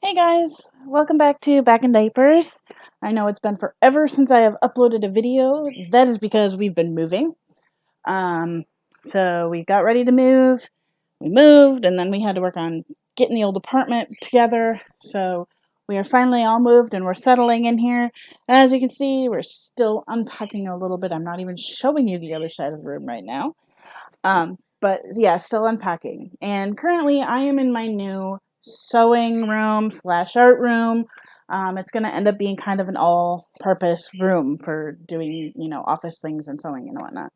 Hey guys, welcome back to Back in Diapers. I know it's been forever since I have uploaded a video. That is because we've been moving. Um, so we got ready to move. We moved, and then we had to work on getting the old apartment together. So we are finally all moved, and we're settling in here. As you can see, we're still unpacking a little bit. I'm not even showing you the other side of the room right now. But yeah, still unpacking. And currently I am in my new sewing room slash art room. It's going to end up being kind of an all-purpose room for doing, office things and sewing and whatnot.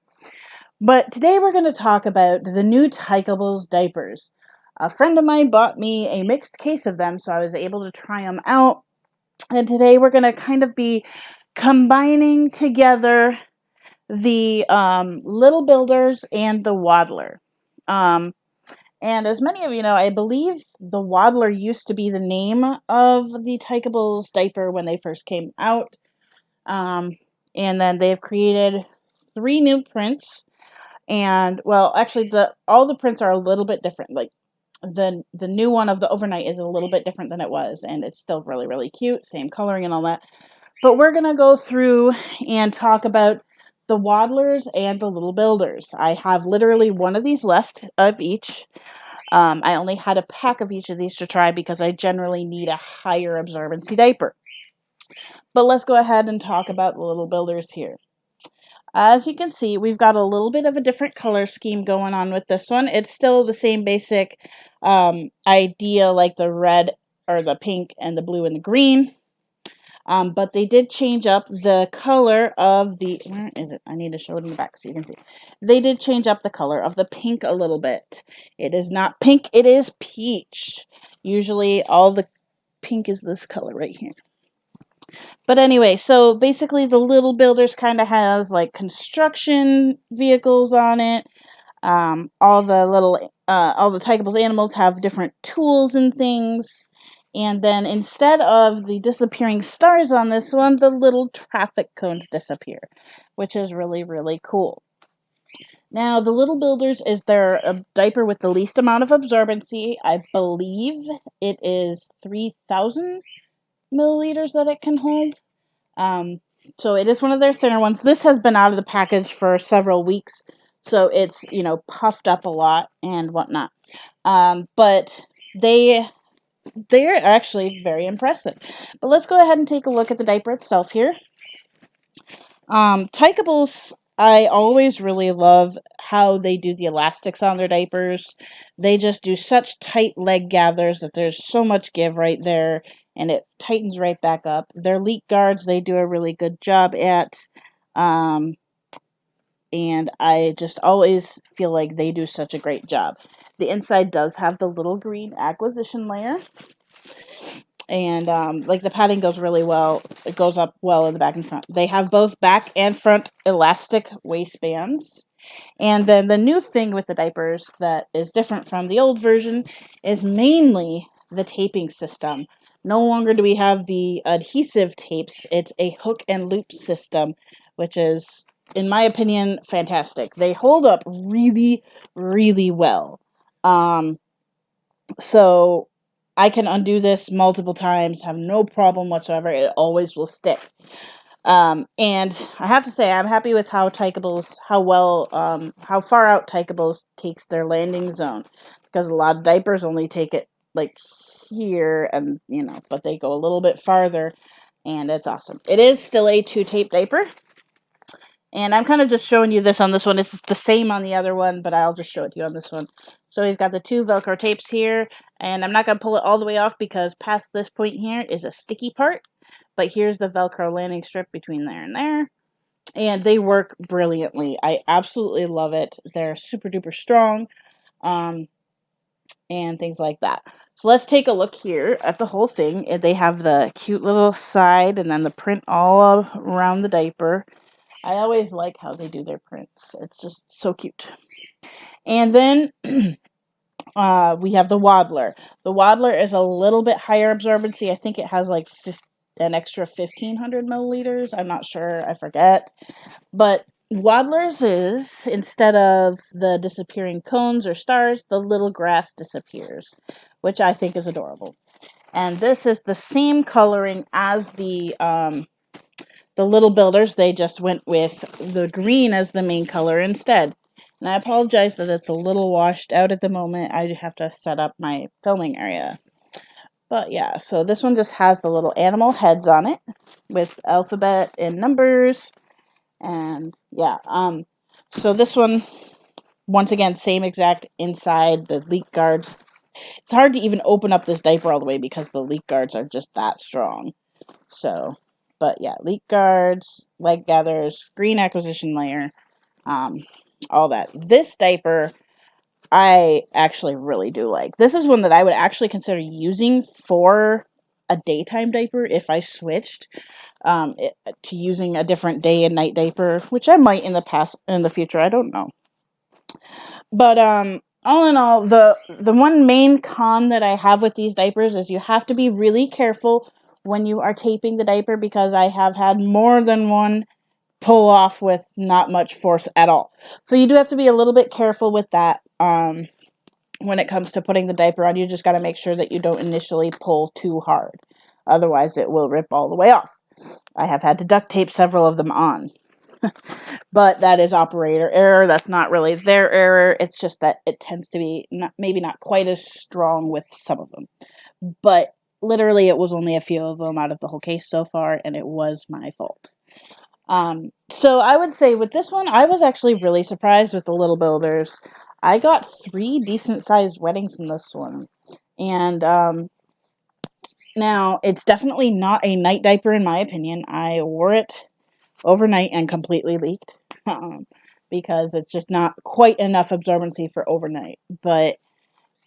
But today we're going to talk about the new Tykables diapers. A friend of mine bought me a mixed case of them, so I was able to try them out. And today we're going to kind of be combining together the Little Builders and the Waddler. Um, and as many of you know, I believe the Waddler used to be the name of the Tykables diaper when they first came out. And then they've created 3 new prints. And well, actually, all the prints are a little bit different. Like the new one of the overnight is a little bit different than it was, and it's still really, really cute. Same coloring and all that. But we're going to go through and talk about the Waddlers and the Little Builders. I have literally one of these left of each. I only had a pack of each of these to try because I generally need a higher absorbency diaper. But let's go ahead and talk about the Little Builders here. As you can see, we've got a little bit of a different color scheme going on with this one. It's still the same basic idea, like the red or the pink and the blue and the green. But they did change up the color of the, where is it? I need to show it in the back so you can see. They did change up the color of the pink a little bit. It is not pink, it is peach. Usually all the pink is this color right here. But anyway, so basically the Little Builders kind of has like construction vehicles on it. All the Tykables animals have different tools and things. And then instead of the disappearing stars on this one, the little traffic cones disappear, which is really, really cool. Now, the Little Builders is their diaper with the least amount of absorbency. I believe it is 3,000 milliliters that it can hold. So it is one of their thinner ones. This has been out of the package for several weeks, so it's, puffed up a lot and whatnot. But they're actually very impressive. But let's go ahead and take a look at the diaper itself here. Tykables, I always really love how they do the elastics on their diapers. They just do such tight leg gathers that there's so much give right there, and it tightens right back up. Their leak guards, they do a really good job at. And I just always feel like they do such a great job. The inside does have the little green acquisition layer. And like the padding goes really well. It goes up well in the back and front. They have both back and front elastic waistbands. And then the new thing with the diapers that is different from the old version is mainly the taping system. No longer do we have the adhesive tapes. It's a hook and loop system, which is, in my opinion, fantastic. They hold up really, really well. So I can undo this multiple times, have no problem whatsoever. It always will stick. And I have to say, I'm happy with how how far out Tykables takes their landing zone, because a lot of diapers only take it like here, and but they go a little bit farther, and it's awesome. It is still a 2-tape diaper, and I'm kind of just showing you this on this one. It's the same on the other one, but I'll just show it to you on this one. So we've got the 2 Velcro tapes here, and I'm not going to pull it all the way off because past this point here is a sticky part. But here's the Velcro landing strip between there and there. And they work brilliantly. I absolutely love it. They're super duper strong, and things like that. So let's take a look here at the whole thing. They have the cute little side and then the print all around the diaper. I always like how they do their prints. It's just so cute. And then we have the Waddler. The Waddler is a little bit higher absorbency. I think it has like an extra 1,500 milliliters. I'm not sure. I forget. But Waddler's is, instead of the disappearing cones or stars, the little grass disappears, which I think is adorable. And this is the same coloring as the Little Builders. They just went with the green as the main color instead. And I apologize that it's a little washed out at the moment. I have to set up my filming area. But yeah, so this one just has the little animal heads on it with alphabet and numbers. And yeah, so this one, once again, same exact inside, the leak guards. It's hard to even open up this diaper all the way because the leak guards are just that strong. So, but yeah, leak guards, leg gathers, green acquisition layer, all that. This diaper, I actually really do like. This is one that I would actually consider using for a daytime diaper if I switched to using a different day and night diaper, which I might in the future. I don't know. But all in all, the one main con that I have with these diapers is you have to be really careful when you are taping the diaper, because I have had more than one pull off with not much force at all. So you do have to be a little bit careful with that. When it comes to putting the diaper on, you just got to make sure that you don't initially pull too hard. Otherwise, it will rip all the way off. I have had to duct tape several of them on. But that is operator error. That's not really their error. It's just that it tends to be maybe not quite as strong with some of them. But literally, it was only a few of them out of the whole case so far, and it was my fault. So I would say with this one, I was actually really surprised with the Little Builders. I got 3 decent-sized weddings from this one. And now, it's definitely not a night diaper in my opinion. I wore it overnight and completely leaked. Because it's just not quite enough absorbency for overnight. But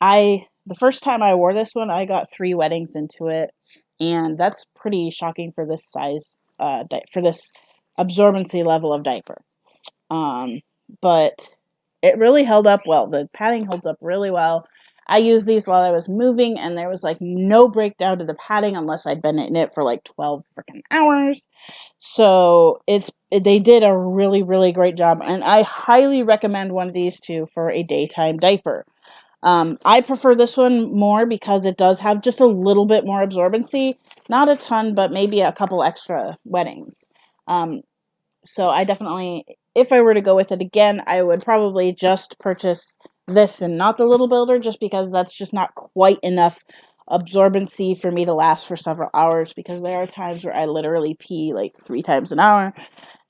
the first time I wore this one, I got 3 weddings into it. And that's pretty shocking for this size, for this absorbency level of diaper. But it really held up well. The padding holds up really well. I used these while I was moving, and there was like no breakdown to the padding unless I'd been in it for like 12 freaking hours. So they did a really, really great job, and I highly recommend one of these two for a daytime diaper. I prefer this one more because it does have just a little bit more absorbency. Not a ton, but maybe a couple extra weddings. So I definitely, if I were to go with it again, I would probably just purchase this and not the Little Builder, just because that's just not quite enough absorbency for me to last for several hours, because there are times where I literally pee like 3 times an hour.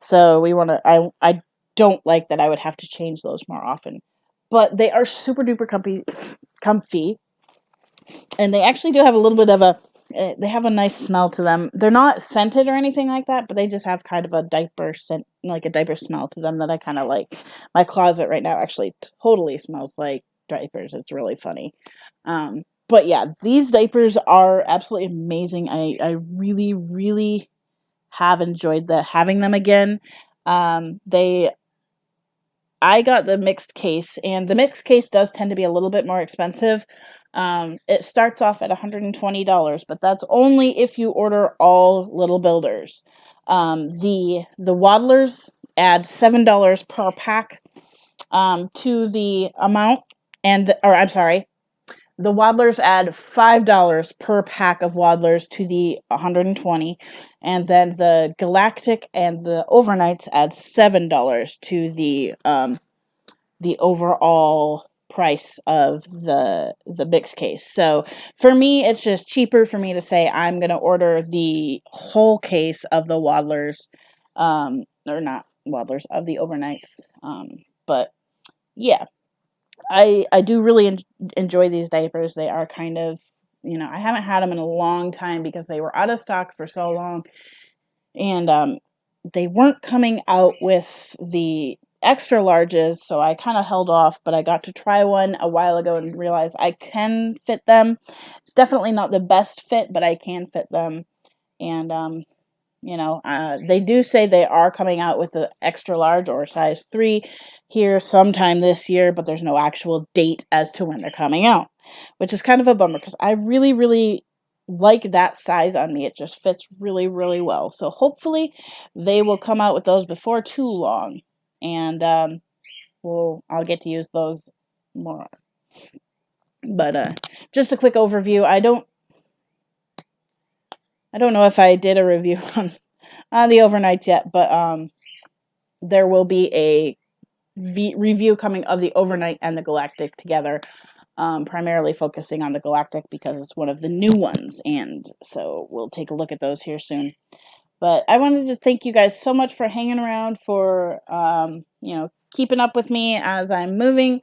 So I don't like that I would have to change those more often. But they are super duper comfy. And they actually do have a little bit of they have a nice smell to them. They're not scented or anything like that, but they just have kind of a diaper scent, like a diaper smell to them that I kind of like. My closet right now actually totally smells like diapers. It's really funny. But yeah, these diapers are absolutely amazing. I really, really have enjoyed having them again. I got the mixed case, and the mixed case does tend to be a little bit more expensive. It starts off at $120, but that's only if you order all Little Builders. The Waddlers add $7 per pack to the amount, I'm sorry, the Waddlers add $5 per pack of Waddlers to the 120, and then the Galactic and the Overnights add $7 to the overall price of the mix case. So for me, it's just cheaper for me to say I'm going to order the whole case of the Waddlers, or not Waddlers, of the Overnights. But yeah. I do really enjoy these diapers. They are kind of, I haven't had them in a long time because they were out of stock for so long. And they weren't coming out with the extra larges, so I kind of held off, but I got to try one a while ago and realized I can fit them. It's definitely not the best fit, but I can fit them. And they do say they are coming out with the extra large or size 3 here sometime this year, but there's no actual date as to when they're coming out, which is kind of a bummer because I really, really like that size on me. It just fits really, really well. So hopefully they will come out with those before too long, and I'll get to use those more. But just a quick overview. I don't know if I did a review on the overnights yet, but there will be a review coming of the overnight and the galactic together, primarily focusing on the galactic because it's one of the new ones, and so we'll take a look at those here soon. But I wanted to thank you guys so much for hanging around, for keeping up with me as I'm moving,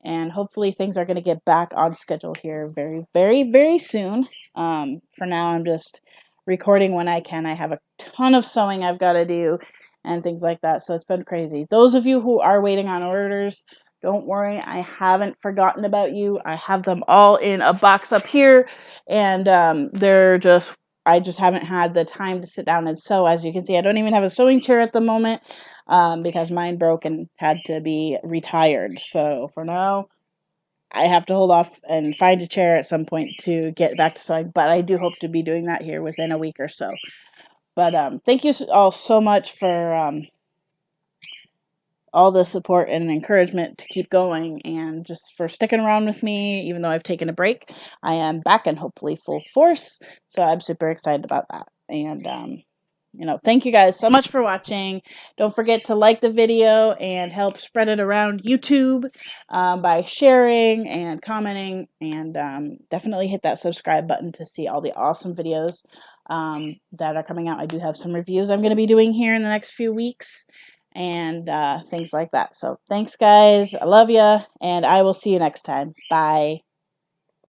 and hopefully things are going to get back on schedule here very, very, very soon. For now, I'm just recording when I can. I have a ton of sewing I've got to do and things like that, so it's been crazy. Those of you who are waiting on orders, don't worry, I haven't forgotten about you. I have them all in a box up here, and I just haven't had the time to sit down and sew. As you can see, I don't even have a sewing chair at the moment, because mine broke and had to be retired. So for now, I have to hold off and find a chair at some point to get back to sewing. But I do hope to be doing that here within a week or so. But thank you all so much for all the support and encouragement to keep going, and just for sticking around with me even though I've taken a break. I am back and hopefully full force, so I'm super excited about that. And thank you guys so much for watching. Don't forget to like the video and help spread it around YouTube by sharing and commenting, and definitely hit that subscribe button to see all the awesome videos that are coming out. I do have some reviews I'm going to be doing here in the next few weeks, and things like that. So thanks, guys. I love ya, and I will see you next time. Bye.